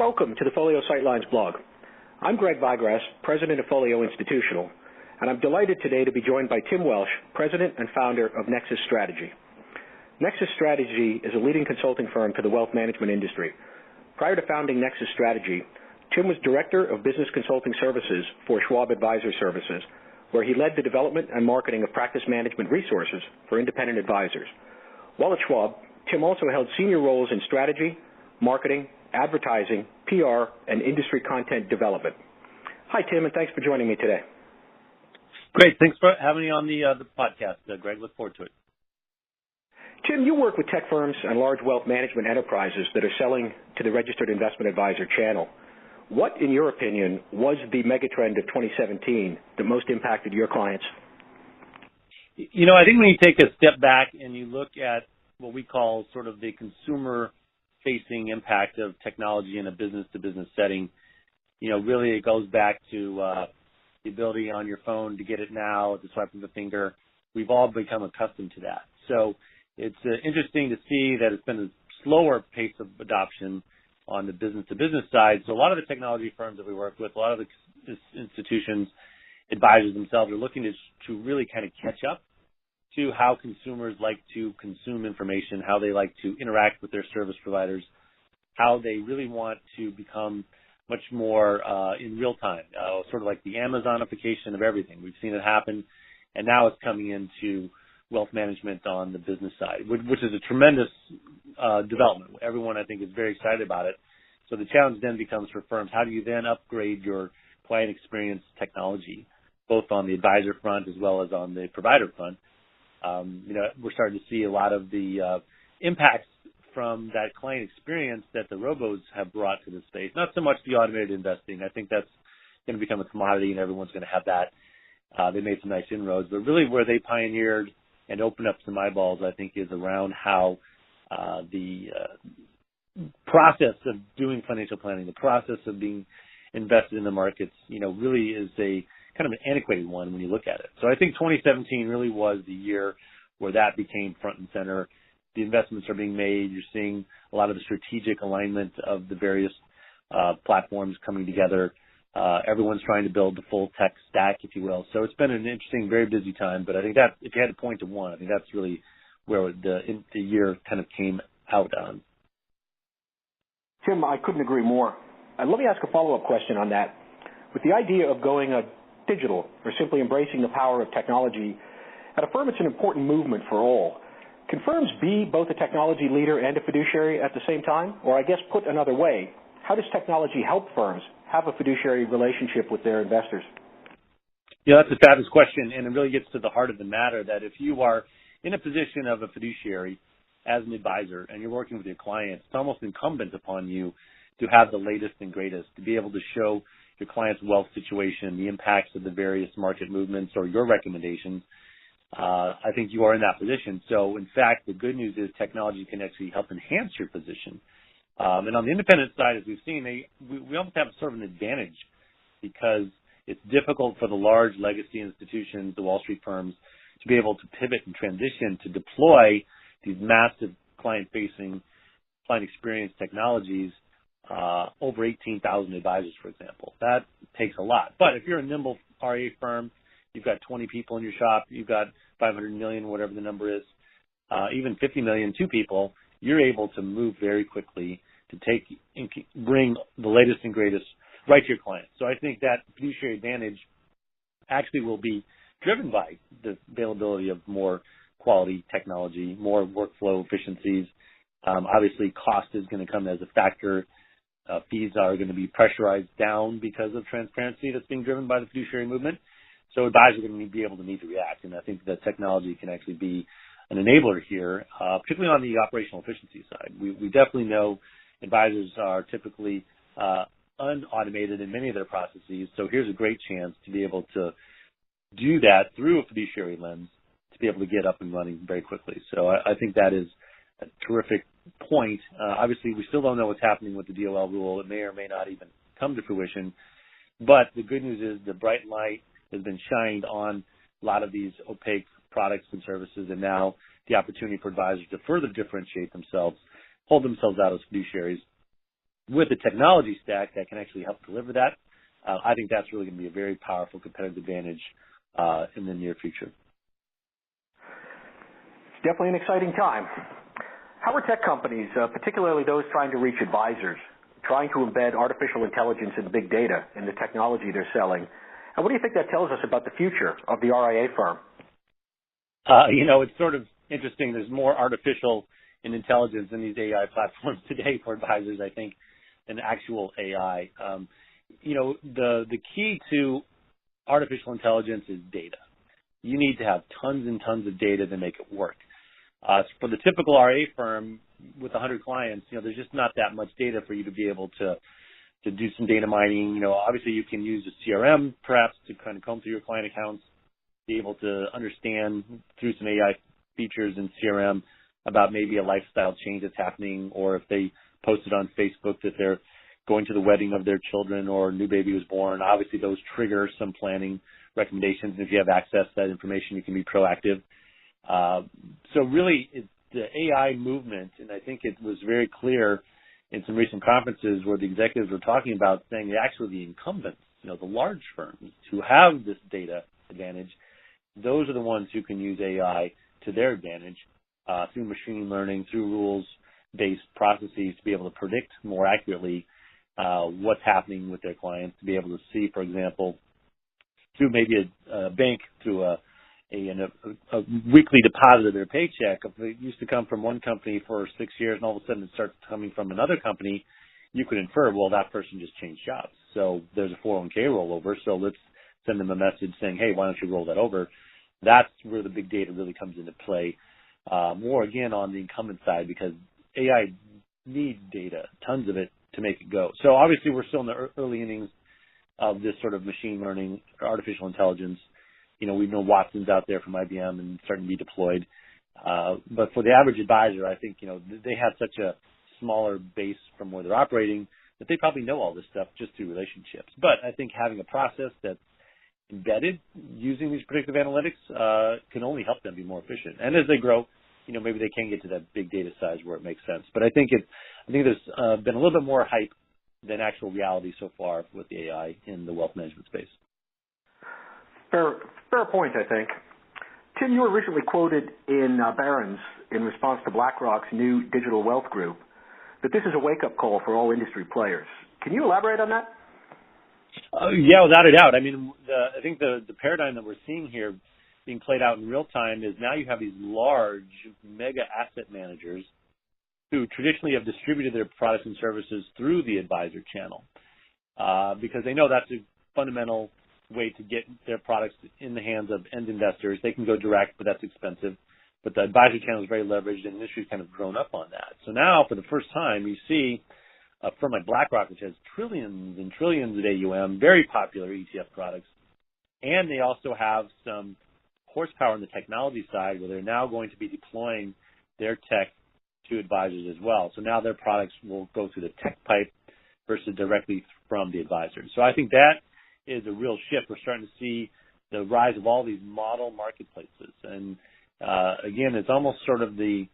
Welcome to the Folio Sightlines blog. I'm Greg Vigras, President of Folio Institutional, and I'm delighted today to be joined by Tim Welsh, President and founder of Nexus Strategy. Nexus Strategy is a leading consulting firm to the wealth management industry. Prior to founding Nexus Strategy, Tim was Director of Business Consulting Services for Schwab Advisor Services, where he led the development and marketing of practice management resources for independent advisors. While at Schwab, Tim also held senior roles in strategy, marketing, advertising, PR, and industry content development. Hi, Tim, and thanks for joining me today. Great. Thanks for having me on the podcast, Greg. Look forward to it. Tim, you work with tech firms and large wealth management enterprises that are selling to the registered investment advisor channel. What, in your opinion, was the megatrend of 2017 that most impacted your clients? You know, I think when you take a step back and you look at what we call sort of the consumer-facing impact of technology in a business-to-business setting, you know, really it goes back to the ability on your phone to get it now at the swipe of the finger. We've all become accustomed to that. So it's interesting to see that it's been a slower pace of adoption on the business-to-business side. So a lot of the technology firms that we work with, a lot of the institutions, advisors themselves are looking to really kind of catch up to how consumers like to consume information, how they like to interact with their service providers, how they really want to become much more in real time, sort of like the Amazonification of everything. We've seen it happen, and now it's coming into wealth management on the business side, which is a tremendous development. Everyone, I think, is very excited about it. So the challenge then becomes for firms, how do you then upgrade your client experience technology, both on the advisor front as well as on the provider front? You know, we're starting to see a lot of the impacts from that client experience that the robos have brought to the space. Not so much the automated investing. I think that's going to become a commodity and everyone's going to have that. They made some nice inroads, but really where they pioneered and opened up some eyeballs, I think, is around how the process of doing financial planning, the process of being invested in the markets, you know, really is a kind of an antiquated one when you look at it. So I think 2017 really was the year where that became front and center. The investments are being made. You're seeing a lot of the strategic alignment of the various platforms coming together. Everyone's trying to build the full tech stack, if you will. So it's been an interesting, very busy time. But I think that if you had to point to one, I think that's really where the year kind of came out on. Tim, I couldn't agree more. And let me ask a follow-up question on that. With the idea of going digital or simply embracing the power of technology, at a firm it's an important movement for all. Can firms be both a technology leader and a fiduciary at the same time? Or I guess put another way, how does technology help firms have a fiduciary relationship with their investors? Yeah, that's a fabulous question, and it really gets to the heart of the matter that if you are in a position of a fiduciary as an advisor and you're working with your clients, it's almost incumbent upon you to have the latest and greatest, to be able to show your client's wealth situation, the impacts of the various market movements or your recommendations. I think you are in that position. So, in fact, the good news is technology can actually help enhance your position. And on the independent side, as we've seen, we almost have sort of an advantage because it's difficult for the large legacy institutions, the Wall Street firms, to be able to pivot and transition to deploy these massive client-facing, client experience technologies over 18,000 advisors, for example. That takes a lot. But if you're a nimble RIA firm, you've got 20 people in your shop, you've got 500 million, whatever the number is, even 50 million, 2 people, you're able to move very quickly to bring the latest and greatest right to your clients. So I think that fiduciary advantage actually will be driven by the availability of more quality technology, more workflow efficiencies. Obviously, cost is going to come as a factor. Fees are going to be pressurized down because of transparency that's being driven by the fiduciary movement. So advisors are going to be able to need to react, and I think that technology can actually be an enabler here, particularly on the operational efficiency side. We definitely know advisors are typically unautomated in many of their processes, so here's a great chance to be able to do that through a fiduciary lens to be able to get up and running very quickly. So I think that is a terrific point. Obviously, we still don't know what's happening with the DOL rule. It may or may not even come to fruition, but the good news is the bright light has been shined on a lot of these opaque products and services, and now the opportunity for advisors to further differentiate themselves, hold themselves out as fiduciaries, with a technology stack that can actually help deliver that, I think that's really going to be a very powerful competitive advantage in the near future. It's definitely an exciting time. How are tech companies, particularly those trying to reach advisors, trying to embed artificial intelligence and big data in the technology they're selling? And what do you think that tells us about the future of the RIA firm? It's sort of interesting. There's more artificial intelligence in these AI platforms today for advisors, I think, than actual AI. The key to artificial intelligence is data. You need to have tons and tons of data to make it work. For the typical RIA firm with 100 clients, there's just not that much data for you to be able to do some data mining. Obviously you can use a CRM perhaps to kind of comb through your client accounts, be able to understand through some AI features in CRM about maybe a lifestyle change that's happening, or if they posted on Facebook that they're going to the wedding of their children or a new baby was born. Obviously those trigger some planning recommendations. And if you have access to that information, you can be proactive. So really it's the AI movement, and I think it was very clear in some recent conferences where the executives were talking about saying that actually the incumbents, the large firms who have this data advantage, those are the ones who can use AI to their advantage through machine learning, through rules-based processes to be able to predict more accurately what's happening with their clients, to be able to see, for example, through maybe a bank, through a weekly deposit of their paycheck. If it used to come from one company for 6 years and all of a sudden it starts coming from another company, you could infer, well, that person just changed jobs. So there's a 401k rollover, so let's send them a message saying, hey, why don't you roll that over? That's where the big data really comes into play, more again on the incumbent side, because AI needs data, tons of it, to make it go. So obviously we're still in the early innings of this sort of machine learning, artificial intelligence. We know Watson's out there from IBM and starting to be deployed. But for the average advisor, I think, they have such a smaller base from where they're operating that they probably know all this stuff just through relationships. But I think having a process that's embedded using these predictive analytics can only help them be more efficient. And as they grow, maybe they can get to that big data size where it makes sense. But I think there's been a little bit more hype than actual reality so far with the AI in the wealth management space. Fair point, I think. Tim, you were recently quoted in Barron's in response to BlackRock's new digital wealth group that this is a wake-up call for all industry players. Can you elaborate on that? Yeah, without a doubt. I mean, I think the paradigm that we're seeing here being played out in real time is now you have these large mega asset managers who traditionally have distributed their products and services through the advisor channel because they know that's a fundamental way to get their products in the hands of end investors. They can go direct, but that's expensive. But the advisor channel is very leveraged, and the industry's kind of grown up on that. So now, for the first time, you see a firm like BlackRock, which has trillions and trillions of AUM, very popular ETF products, and they also have some horsepower on the technology side where they're now going to be deploying their tech to advisors as well. So now their products will go through the tech pipe versus directly from the advisors. So I think that is a real shift. We're starting to see the rise of all these model marketplaces. And again, it's almost sort of the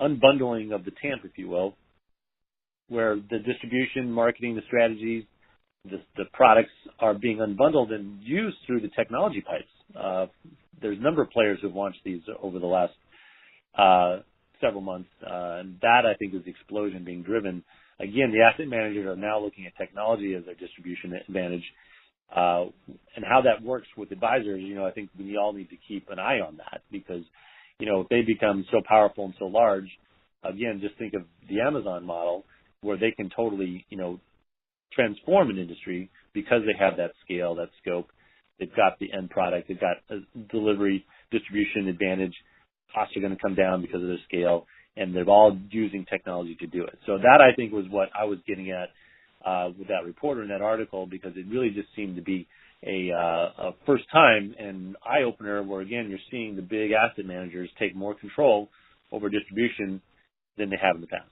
unbundling of the TAMP, if you will, where the distribution, marketing, the strategies, the products are being unbundled and used through the technology pipes. There's a number of players who've launched these over the last several months, and that, I think, is the explosion being driven. Again, the asset managers are now looking at technology as their distribution advantage. And how that works with advisors, I think we all need to keep an eye on that because, if they become so powerful and so large, again, just think of the Amazon model where they can totally, transform an industry because they have that scale, that scope. They've got the end product. They've got a delivery, distribution advantage. Costs are going to come down because of their scale, and they're all using technology to do it. So that, I think, was what I was getting at with that reporter in that article, because it really just seemed to be a first time and eye-opener where, again, you're seeing the big asset managers take more control over distribution than they have in the past.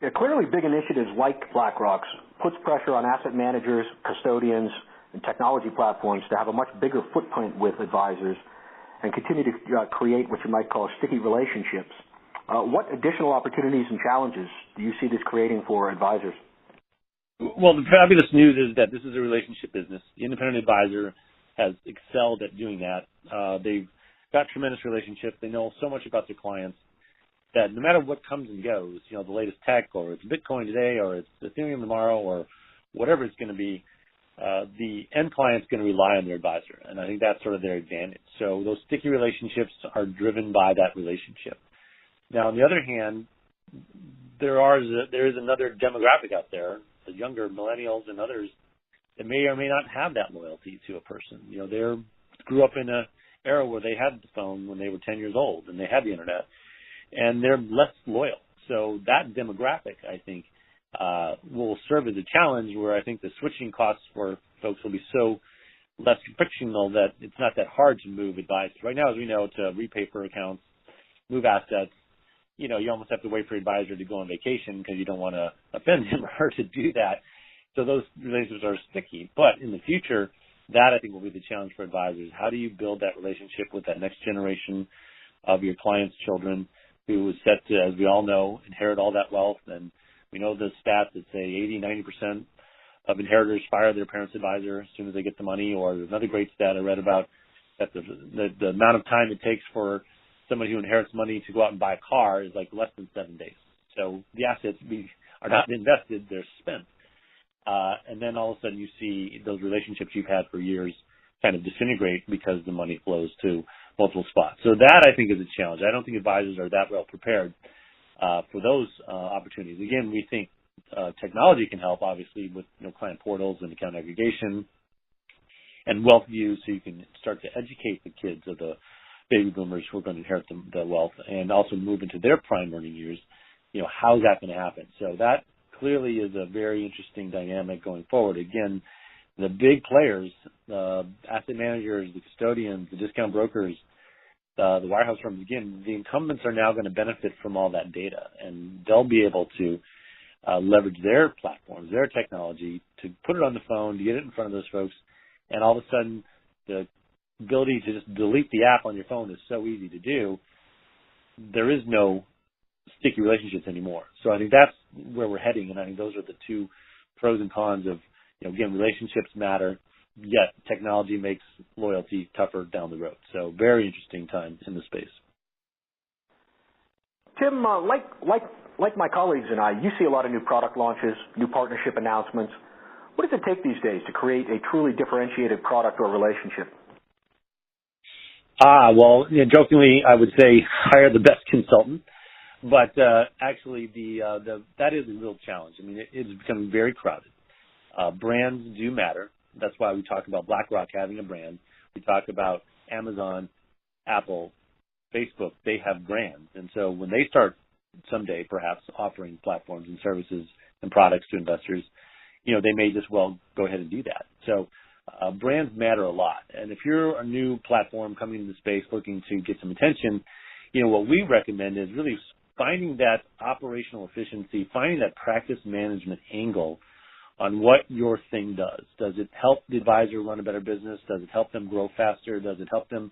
Yeah, clearly big initiatives like BlackRock's puts pressure on asset managers, custodians, and technology platforms to have a much bigger footprint with advisors and continue to create what you might call sticky relationships What additional opportunities and challenges do you see this creating for advisors? Well, the fabulous news is that this is a relationship business. The independent advisor has excelled at doing that. They've got tremendous relationships. They know so much about their clients that no matter what comes and goes, the latest tech, or it's Bitcoin today, or it's Ethereum tomorrow, or whatever it's going to be, the end client's going to rely on their advisor. And I think that's sort of their advantage. So those sticky relationships are driven by that relationship. Now, on the other hand, there is another demographic out there, the younger millennials and others, that may or may not have that loyalty to a person. They grew up in an era where they had the phone when they were 10 years old and they had the internet, and they're less loyal. So that demographic, I think, will serve as a challenge, where I think the switching costs for folks will be so less frictional that it's not that hard to move advisors. Right now, as we know, to repay for accounts, move assets, you almost have to wait for your advisor to go on vacation because you don't want to offend him or her to do that. So those relationships are sticky. But in the future, that I think will be the challenge for advisors. How do you build that relationship with that next generation of your clients' children who is set to, as we all know, inherit all that wealth? And we know the stats that say 80, 90% of inheritors fire their parents' advisor as soon as they get the money. Or there's another great stat I read about that the amount of time it takes for somebody who inherits money to go out and buy a car is like less than 7 days. So the assets are not invested, they're spent. And then all of a sudden you see those relationships you've had for years kind of disintegrate because the money flows to multiple spots. So that, I think, is a challenge. I don't think advisors are that well prepared for those opportunities. Again, we think technology can help, obviously, with client portals and account aggregation and wealth views, so you can start to educate the kids of the baby boomers who are going to inherit the wealth and also move into their prime earning years. How's that going to happen? So that clearly is a very interesting dynamic going forward. Again, the big players, the asset managers, the custodians, the discount brokers, the wirehouse firms, again, the incumbents are now going to benefit from all that data, and they'll be able to leverage their platforms, their technology, to put it on the phone, to get it in front of those folks, and all of a sudden the ability to just delete the app on your phone is so easy to do. There is no sticky relationships anymore. So I think that's where we're heading, and I think those are the two pros and cons of, again, relationships matter, yet technology makes loyalty tougher down the road. So very interesting time in the space. Tim, like my colleagues and I, you see a lot of new product launches, new partnership announcements. What does it take these days to create a truly differentiated product or relationship? Well, jokingly, I would say hire the best consultant. But actually, that is a real challenge. I mean, it's becoming very crowded. Brands do matter. That's why we talk about BlackRock having a brand. We talk about Amazon, Apple, Facebook. They have brands. And so when they start someday perhaps offering platforms and services and products to investors, they may just well go ahead and do that. So brands matter a lot. And if you're a new platform coming into the space looking to get some attention, what we recommend is really finding that operational efficiency, finding that practice management angle on what your thing does. Does it help the advisor run a better business? Does it help them grow faster? Does it help them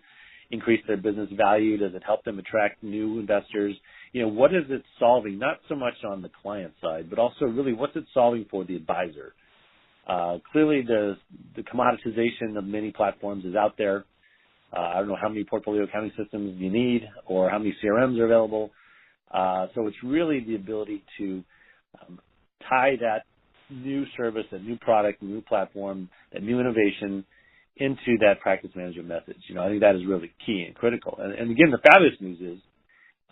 increase their business value? Does it help them attract new investors? What is it solving? Not so much on the client side, but also really what's it solving for the advisor? Clearly, the commoditization of many platforms is out there. I don't know how many portfolio accounting systems you need or how many CRMs are available. So it's really the ability to tie that new service, that new product, new platform, that new innovation into that practice management message. I think that is really key and critical. And again, the fabulous news is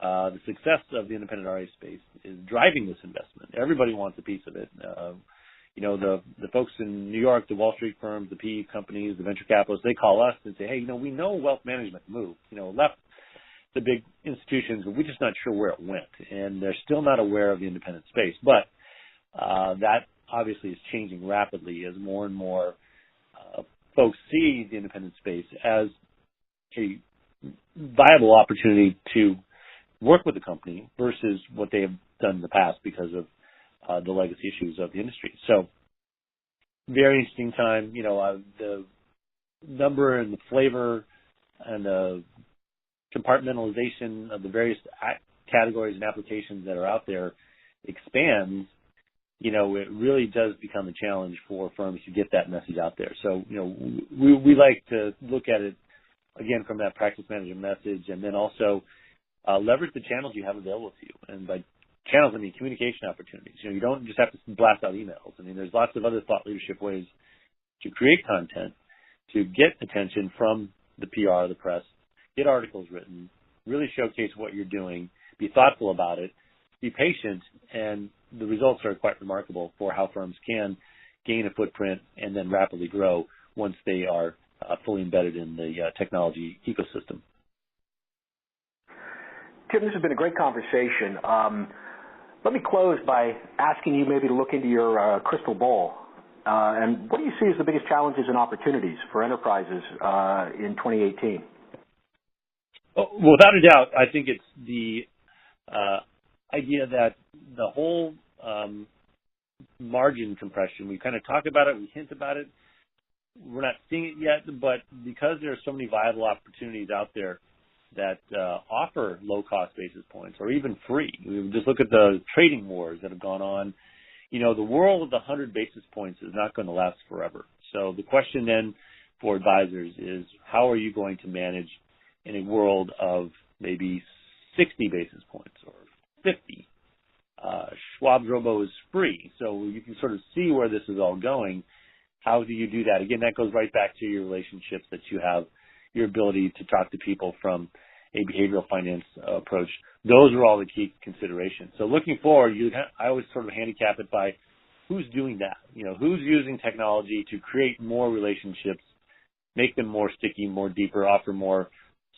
the success of the independent RIA space is driving this investment. Everybody wants a piece of it. The folks in New York, the Wall Street firms, the PE companies, the venture capitalists, they call us and say, hey, we know wealth management moved, left the big institutions, but we're just not sure where it went. And they're still not aware of the independent space. But that obviously is changing rapidly as more and more folks see the independent space as a viable opportunity to work with the company versus what they have done in the past because of the legacy issues of the industry. So very interesting time. The number and the flavor and the compartmentalization of the various categories and applications that are out there expands, it really does become a challenge for firms to get that message out there. So, we like to look at it, again, from that practice manager message, and then also leverage the channels you have available to you. And by channels, I mean communication opportunities. You don't just have to blast out emails. I mean, there's lots of other thought leadership ways to create content, to get attention from the PR, the press, get articles written, really showcase what you're doing, be thoughtful about it, be patient, and the results are quite remarkable for how firms can gain a footprint and then rapidly grow once they are fully embedded in the technology ecosystem. Tim, this has been a great conversation. Let me close by asking you maybe to look into your crystal ball. And what do you see as the biggest challenges and opportunities for enterprises in 2018? Without a doubt, I think it's the idea that the whole margin compression, we kind of talk about it, we hint about it, we're not seeing it yet, but because there are so many viable opportunities out there that offer low-cost basis points or even free. We just look at the trading wars that have gone on. The world of the 100 basis points is not going to last forever. So the question then for advisors is, how are you going to manage in a world of maybe 60 basis points or 50? Schwab's Robo is free, so you can sort of see where this is all going. How do you do that? Again, that goes right back to your relationships that you have, your ability to talk to people from a behavioral finance approach. Those are all the key considerations. So looking forward, I always sort of handicap it by who's doing that. Who's using technology to create more relationships, make them more sticky, more deeper, offer more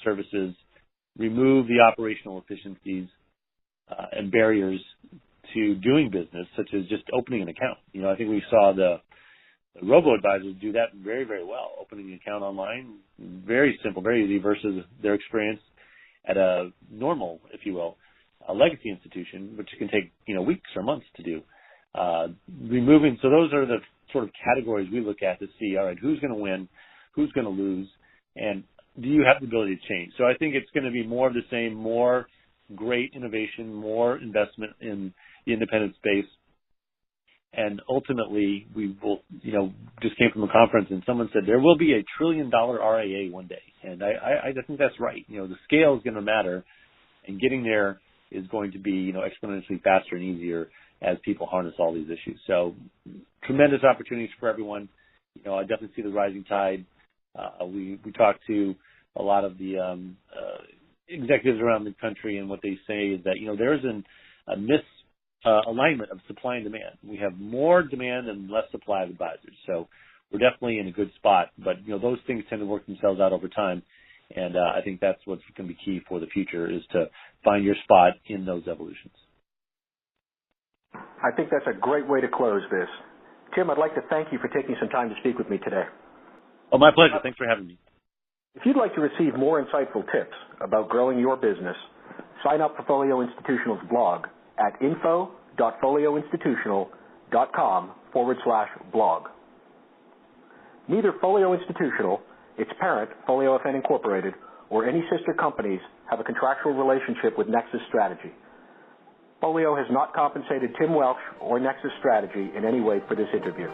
services, remove the operational efficiencies and barriers to doing business, such as just opening an account. I think we saw the robo-advisors do that very, very well, opening an account online, very simple, very easy versus their experience at a normal, if you will, a legacy institution, which can take, weeks or months to do. So those are the sort of categories we look at to see, all right, who's going to win, who's going to lose, and do you have the ability to change? So I think it's going to be more of the same, more great innovation, more investment in the independent space. And ultimately, we will, just came from a conference and someone said there will be $1 trillion RIA one day. And I think that's right. The scale is going to matter, and getting there is going to be, exponentially faster and easier as people harness all these issues. So tremendous opportunities for everyone. I definitely see the rising tide. We talk to a lot of the executives around the country, and what they say is that, there is a misalignment of supply and demand. We have more demand and less supply of advisors. So we're definitely in a good spot, but those things tend to work themselves out over time. And I think that's what's going to be key for the future, is to find your spot in those evolutions. I think that's a great way to close this. Tim, I'd like to thank you for taking some time to speak with me today. Oh, my pleasure. Thanks for having me. If you'd like to receive more insightful tips about growing your business, sign up for Folio Institutional's blog at info.folioinstitutional.com/blog. Neither Folio Institutional, its parent, Folio FN Incorporated, or any sister companies have a contractual relationship with Nexus Strategy. Folio has not compensated Tim Welsh or Nexus Strategy in any way for this interview.